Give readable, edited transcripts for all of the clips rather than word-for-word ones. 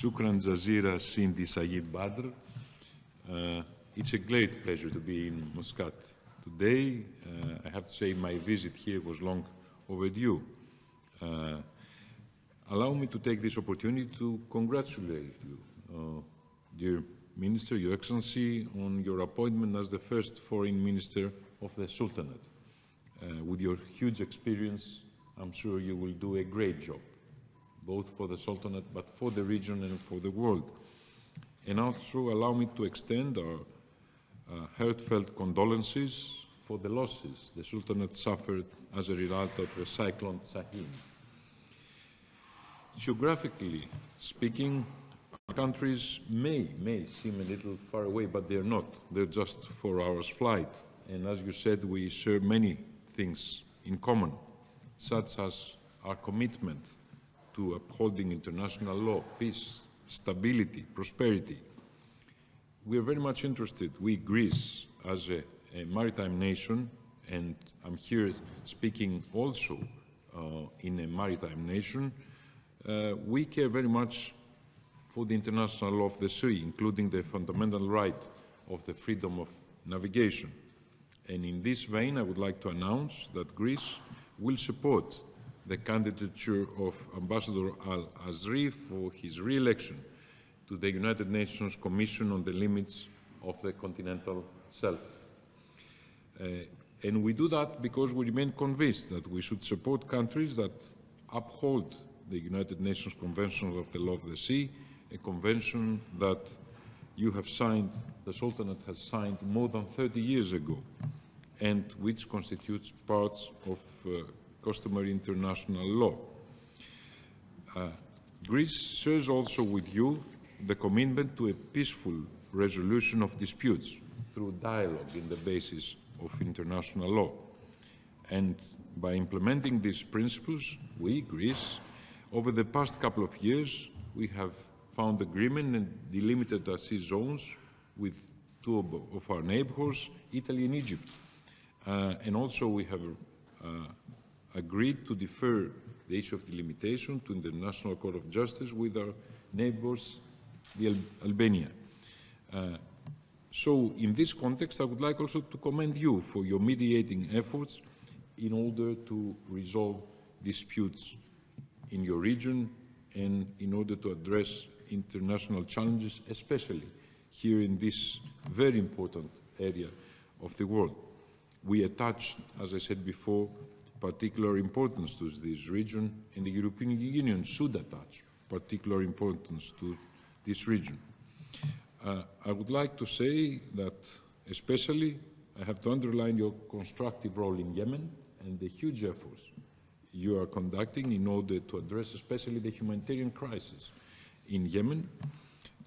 Shukran Jazira Sayyid Sayyid Badr. It's a great pleasure to be in Muscat today. I have to say my visit here was long overdue. Allow me to take this opportunity to congratulate you, dear Minister, Your Excellency, on your appointment as the first Foreign Minister of the Sultanate. With your huge experience, I'm sure you will do a great job, both for the Sultanate, but for the region and for the world. And also allow me to extend our heartfelt condolences for the losses the Sultanate suffered as a result of the cyclone Sahim. Geographically speaking, our countries may seem a little far away, but they're not. They're just 4 hours flight. And as you said, we share many things in common, such as our commitment to upholding international law, peace, stability, prosperity. We are very much interested, we, Greece, as a maritime nation, and I'm here speaking also in a maritime nation, we care very much for the international law of the sea, including the fundamental right of the freedom of navigation. And in this vein, I would like to announce that Greece will support the candidature of Ambassador Al-Azri for his re-election to the United Nations Commission on the Limits of the Continental Shelf. And we do that because we remain convinced that we should support countries that uphold the United Nations Convention of the Law of the Sea, a convention that you have signed, the Sultanate has signed more than 30 years ago, and which constitutes parts of customary international law. Greece shares also with you the commitment to a peaceful resolution of disputes through dialogue in the basis of international law. And by implementing these principles, we, Greece, over the past couple of years, we have found agreement and delimited our sea zones with 2 of our neighbors, Italy and Egypt. And also we have agreed to defer the issue of delimitation to the International Court of Justice with our neighbors, Albania. So in this context, I would like also to commend you for your mediating efforts in order to resolve disputes in your region and in order to address international challenges, especially here in this very important area of the world. We attach, as I said before, particular importance to this region, and the European Union should attach particular importance to this region. I would like to say that especially I have to underline your constructive role in Yemen and the huge efforts you are conducting in order to address especially the humanitarian crisis in Yemen.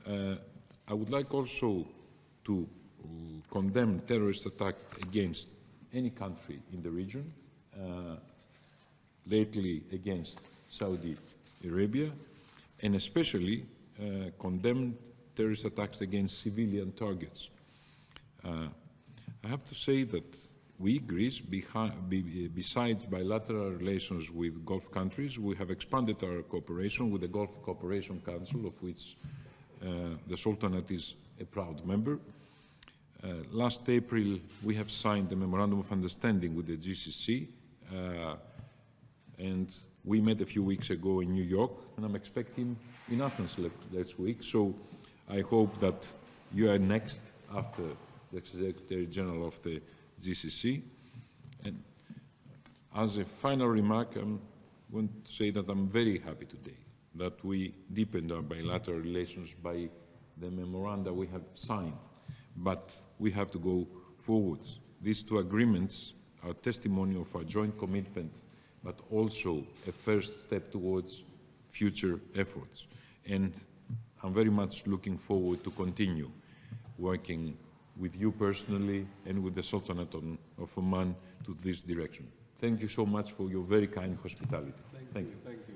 I would like also to condemn terrorist attacks against any country in the region, lately against Saudi Arabia, and especially condemn terrorist attacks against civilian targets. I have to say that we, Greece, besides bilateral relations with Gulf countries, we have expanded our cooperation with the Gulf Cooperation Council, of which the Sultanate is a proud member. Last April, we have signed a Memorandum of Understanding with the GCC, and we met a few weeks ago in New York, and I'm expecting in Athens next week. So I hope that you are next after the Secretary General of the GCC. And as a final remark, I want to say that I'm very happy today that we deepened our bilateral relations by the memoranda we have signed. But we have to go forwards. These 2 agreements are testimony of our joint commitment, but also a first step towards future efforts. And I'm very much looking forward to continue working with you personally and with the Sultanate of Oman to this direction. Thank you so much for your very kind hospitality. Thank you. Thank you.